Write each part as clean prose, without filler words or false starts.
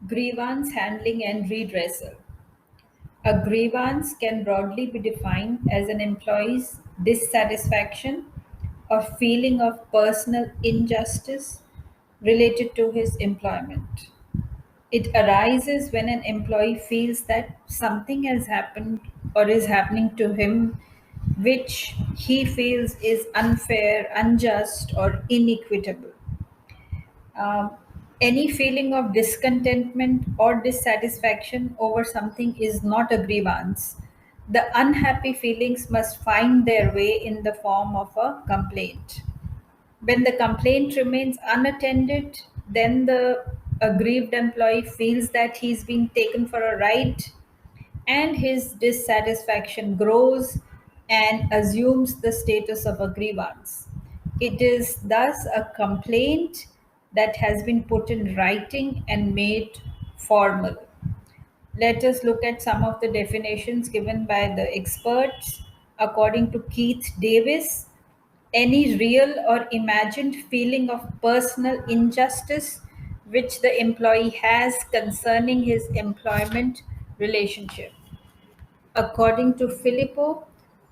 Grievance handling and redressal. A grievance can broadly be defined as an employee's dissatisfaction or feeling of personal injustice related to his employment. It arises when an employee feels that something has happened or is happening to him which he feels is unfair, unjust, or inequitable. Um, any feeling of discontentment or dissatisfaction over something is not a grievance. The unhappy feelings must find their way in the form of a complaint. When the complaint remains unattended, then the aggrieved employee feels that he's being taken for a ride and his dissatisfaction grows and assumes the status of a grievance. It is thus a complaint that has been put in writing and made formal. Let us look at some of the definitions given by the experts. According to Keith Davis, any real or imagined feeling of personal injustice which the employee has concerning his employment relationship. According to Filippo,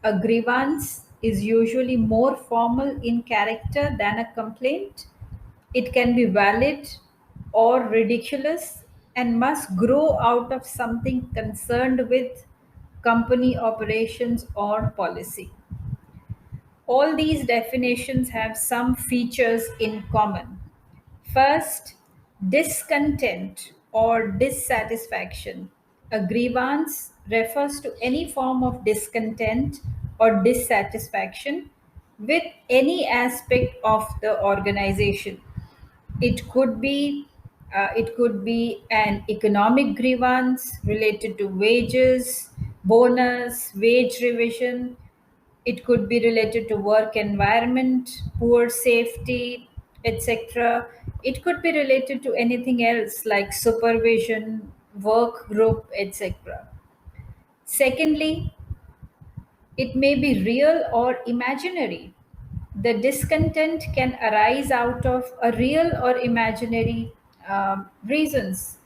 a grievance is usually more formal in character than a complaint. It can be valid or ridiculous and must grow out of something concerned with company operations or policy. All these definitions have some features in common. First, discontent or dissatisfaction. A grievance refers to any form of discontent or dissatisfaction with any aspect of the organization. It could be an economic grievance related to wages, bonus, wage revision. It could be related to work environment, poor safety, etc. It could be related to anything else like supervision, work group, etc. Secondly, it may be real or imaginary. The discontent can arise out of a real or imaginary reasons.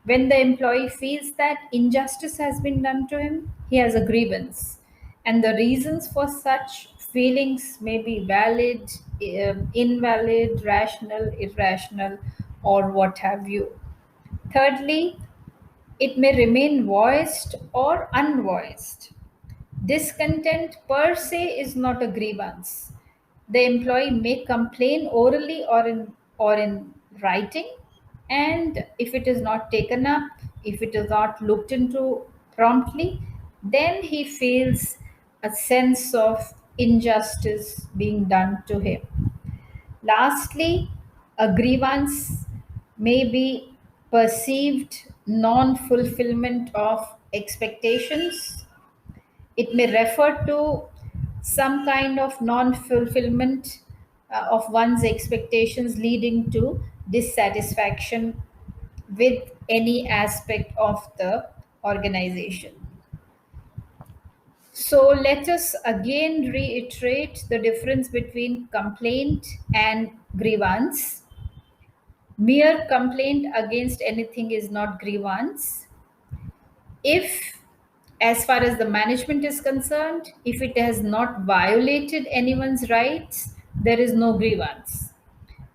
When the employee feels that injustice has been done to him, he has a grievance. And the reasons for such feelings may be valid, invalid, rational, irrational, or what have you. Thirdly, it may remain voiced or unvoiced. Discontent per se is not a grievance. The employee may complain orally or in writing, and if it is not taken up, if it is not looked into promptly, then he feels a sense of injustice being done to him. Lastly, a grievance may be perceived non fulfillment of expectations. It may refer to some kind of non fulfillment of one's expectations leading to dissatisfaction with any aspect of the organization. So let us again reiterate the difference between complaint and grievance. Mere complaint against anything is not grievance. If, as far as the management is concerned, if it has not violated anyone's rights, there is no grievance.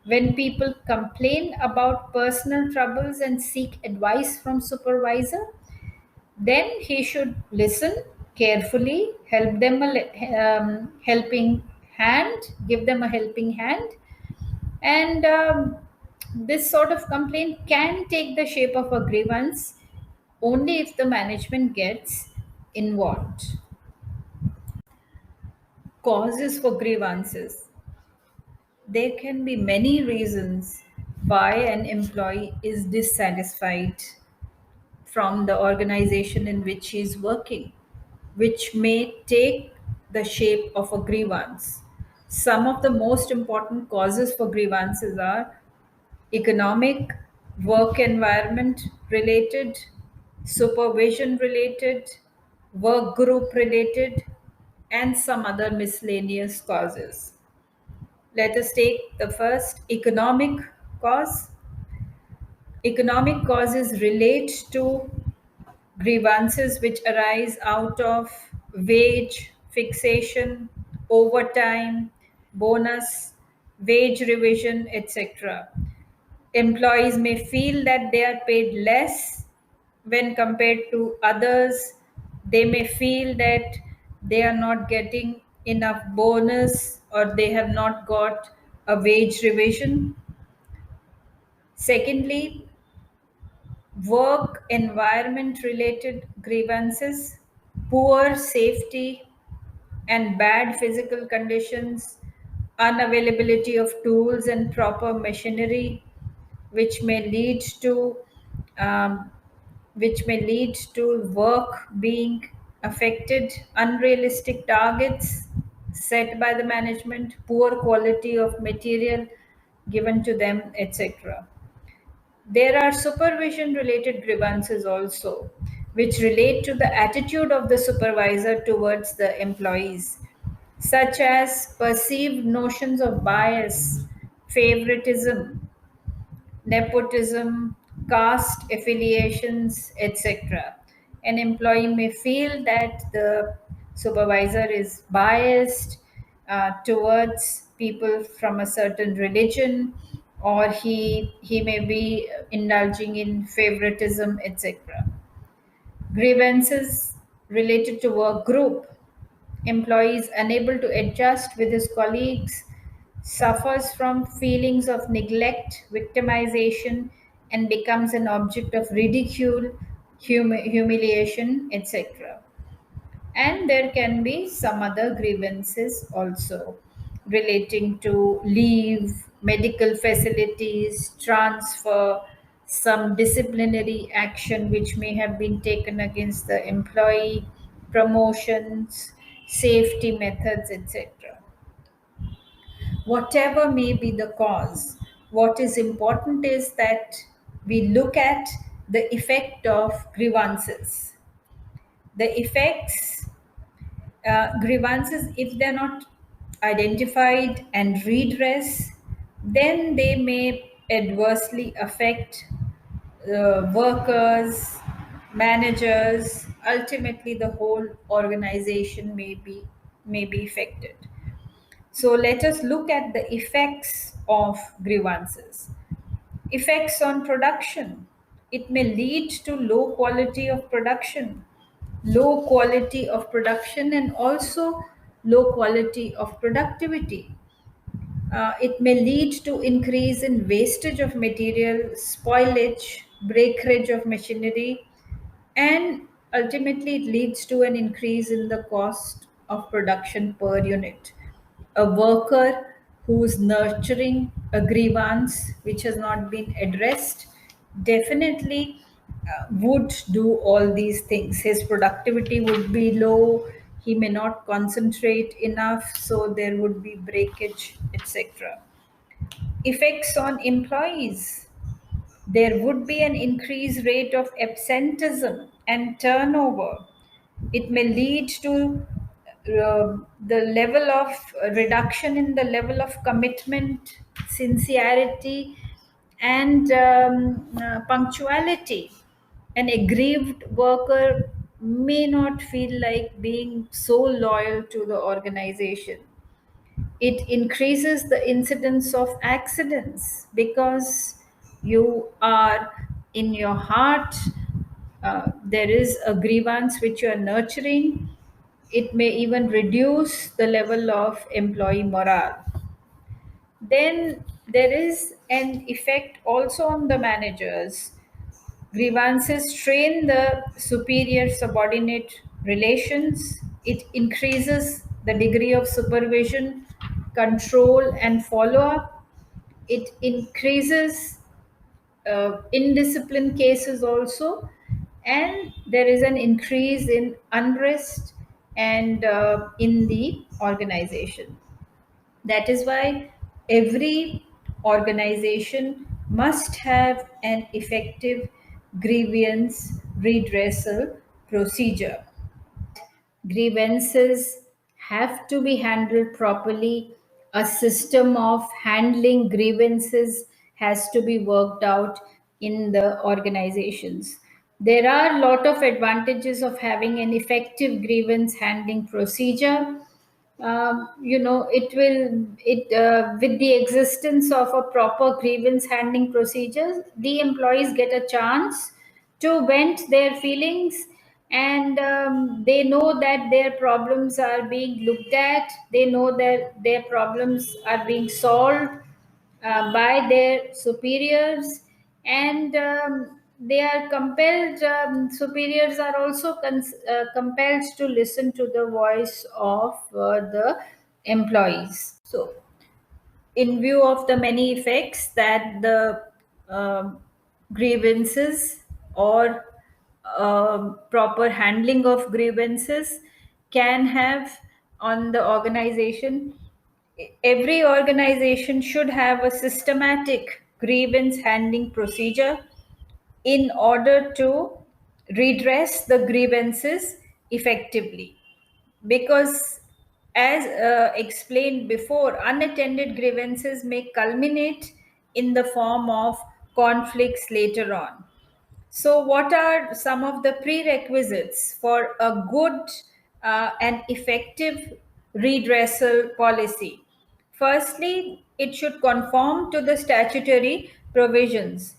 When people complain about personal troubles and seek advice from supervisor, then he should listen carefully, help them helping hand, give them a helping hand, and this sort of complaint can take the shape of a grievance only if the management gets involved. Causes for grievances. There can be many reasons why an employee is dissatisfied from the organization in which he is working, which may take the shape of a grievance. Some of the most important causes for grievances are economic, work environment related, supervision related, work group related, and some other miscellaneous causes. Let us take the first economic cause. Economic causes relate to grievances which arise out of wage fixation, overtime, bonus, wage revision, etc. Employees may feel that they are paid less when compared to others. They may feel that they are not getting enough bonus or they have not got a wage revision. Secondly, work environment related grievances, poor safety and bad physical conditions, unavailability of tools and proper machinery, which may lead to um, work being affected, unrealistic targets set by the management, poor quality of material given to them, etc. There are supervision related grievances also, which relate to the attitude of the supervisor towards the employees, such as perceived notions of bias, favoritism, nepotism, caste affiliations, etc. An employee may feel that the supervisor is biased towards people from a certain religion, or he may be indulging in favoritism, etc. Grievances related to work group. Employees unable to adjust with his colleagues, suffers from feelings of neglect, victimization, and becomes an object of ridicule, humiliation, etc. And there can be some other grievances also relating to leave, medical facilities, transfer, some disciplinary action which may have been taken against the employee, promotions, safety methods, etc. Whatever may be the cause, what is important is that we look at the effect of grievances. The effects, grievances, if they're not identified and redressed, then they may adversely affect workers, managers, ultimately the whole organization may be affected. So let us look at the effects of grievances. Effects on production. It may lead to low quality of production, and also low quality of productivity. It may lead to increase in wastage of material, spoilage, breakage of machinery, and ultimately it leads to an increase in the cost of production per unit. A worker who's nurturing a grievance which has not been addressed definitely would do all these things. His productivity would be low, he may not concentrate enough, so there would be breakage, etc. Effects on employees. There would be an increased rate of absenteeism and turnover. It may lead to the level of reduction in the level of commitment, sincerity, and punctuality. An aggrieved worker may not feel like being so loyal to the organization. It increases the incidence of accidents because you are in your heart, there is a grievance which you are nurturing. It may even reduce the level of employee morale. Then there is an effect also on the managers. Grievances strain the superior subordinate relations. It increases the degree of supervision, control, and follow up. It increases indiscipline cases also, and there is an increase in unrest and in the organization. That is why every organization must have an effective grievance redressal procedure. Grievances have to be handled properly. A system of handling grievances has to be worked out. in the organizations. There are a lot of advantages of having an effective grievance handling procedure. It will it with the existence of a proper grievance handling procedure, the employees get a chance to vent their feelings, and they know that their problems are being looked at, they know that their problems are being solved by their superiors, and they are compelled, superiors are also compelled to listen to the voice of the employees. So in view of the many effects that the um, grievances or proper handling of grievances can have on the organization, every organization should have a systematic grievance handling procedure in order to redress the grievances effectively. Because, as explained before, unattended grievances may culminate in the form of conflicts later on. So, what are some of the prerequisites for a good and effective redressal policy? Firstly, it should conform to the statutory provisions.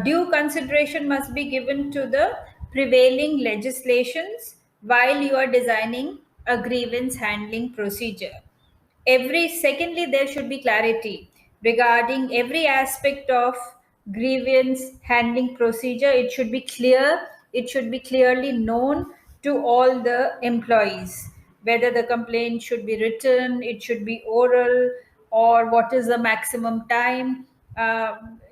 Due consideration must be given to the prevailing legislations while you are designing a grievance handling procedure. Secondly, there should be clarity regarding every aspect of grievance handling procedure. It should be clear, it should be clearly known to all the employees, whether the complaint should be written, it should be oral, or what is the maximum time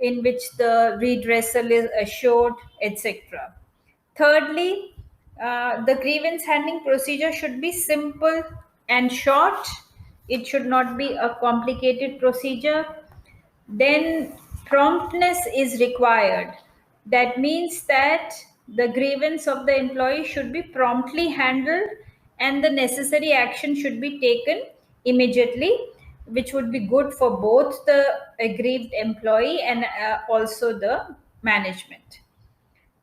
in which the redressal is assured, etc. Thirdly, the grievance handling procedure should be simple and short. It should not be a complicated procedure. Then, promptness is required. That means that the grievance of the employee should be promptly handled and the necessary action should be taken immediately, which would be good for both the aggrieved employee and also the management.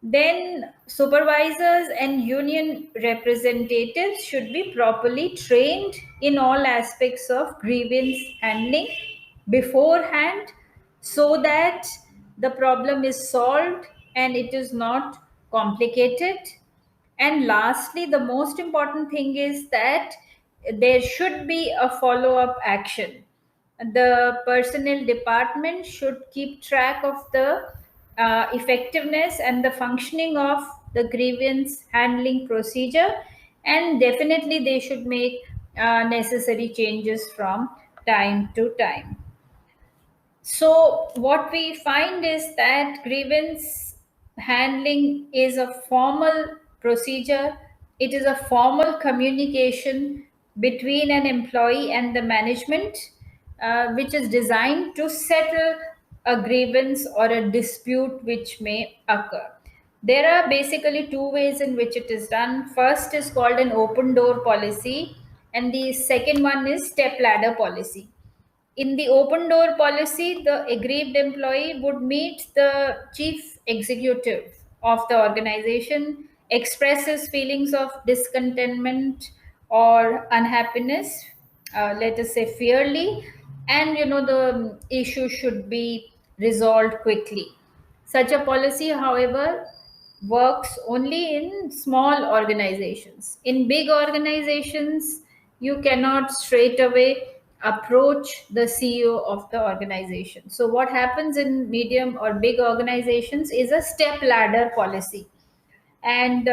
Then, supervisors and union representatives should be properly trained in all aspects of grievance handling beforehand, so that the problem is solved and it is not complicated. And lastly, the most important thing is that there should be a follow up action. The personnel department should keep track of the effectiveness and the functioning of the grievance handling procedure, and definitely they should make necessary changes from time to time. So, what we find is that grievance handling is a formal procedure, it is a formal communication between an employee and the management, which is designed to settle a grievance or a dispute which may occur. There are basically two ways in which it is done. First is called an open door policy, and the second one is step ladder policy. In the open door policy, the aggrieved employee would meet the chief executive of the organization, express his feelings of discontentment or unhappiness, let us say fairly, and the issue should be resolved quickly. Such a policy, however, works only in small organizations. In big organizations, you cannot straight away approach the CEO of the organization. So, what happens in medium or big organizations is a step ladder policy. And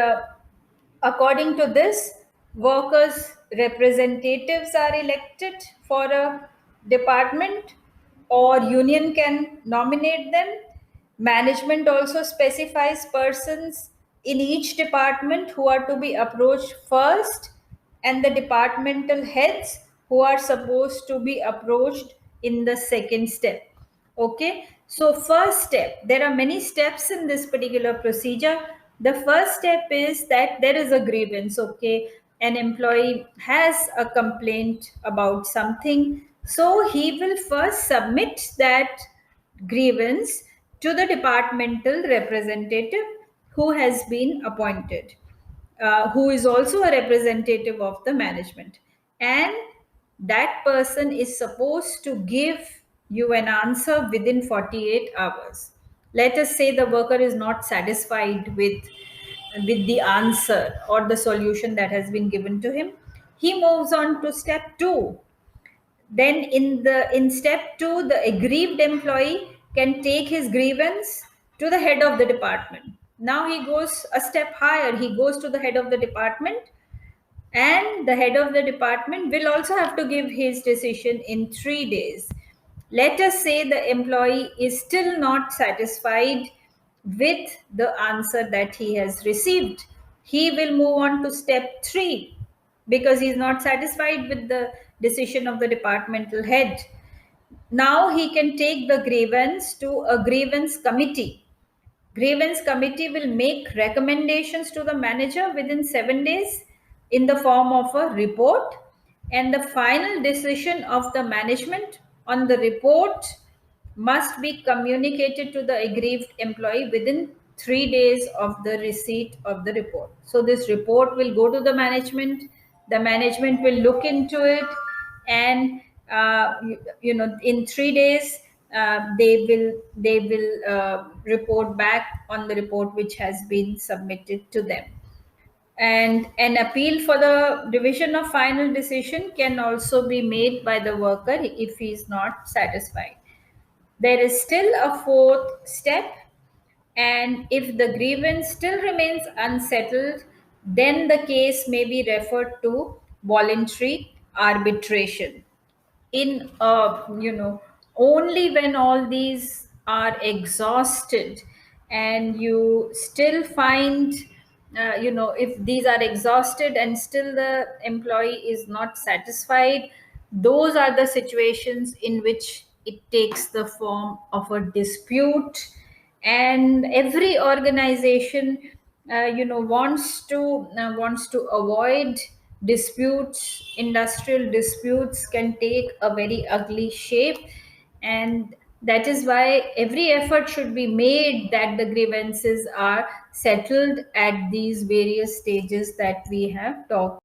according to this, workers' representatives are elected for a department, or union can nominate them. Management also specifies persons in each department who are to be approached first, and the departmental heads who are supposed to be approached in the second step. Okay, so first step, there are many steps in this particular procedure. The first step is that there is a grievance. Okay, an employee has a complaint about something, so he will first submit that grievance to the departmental representative who has been appointed, who is also a representative of the management. And that person is supposed to give you an answer within 48 hours. Let us say the worker is not satisfied with the answer or the solution that has been given to him. He moves on to step 2. Then in step 2, the aggrieved employee can take his grievance to the head of the department. Now he goes a step higher. He goes to the head of the department, and the head of the department will also have to give his decision in 3 days. Let us say the employee is still not satisfied with the answer that he has received. He will move on to step 3 because he is not satisfied with the decision of the departmental head. Now he can take the grievance to a grievance committee. Grievance committee will make recommendations to the manager within 7 days in the form of a report, and the final decision of the management on the report must be communicated to the aggrieved employee within 3 days of the receipt of the report. So this report will go to the management. The management will look into it, and in 3 days they will report back on the report which has been submitted to them. And an appeal for the revision of final decision can also be made by the worker if he is not satisfied. There is still a fourth step, and if the grievance still remains unsettled, then the case may be referred to voluntary arbitration. In only when all these are exhausted and you still find, if these are exhausted and still the employee is not satisfied, those are the situations in which it takes the form of a dispute. And every organization wants to avoid disputes. Industrial disputes can take a very ugly shape, and that is why every effort should be made that the grievances are settled at these various stages that we have talked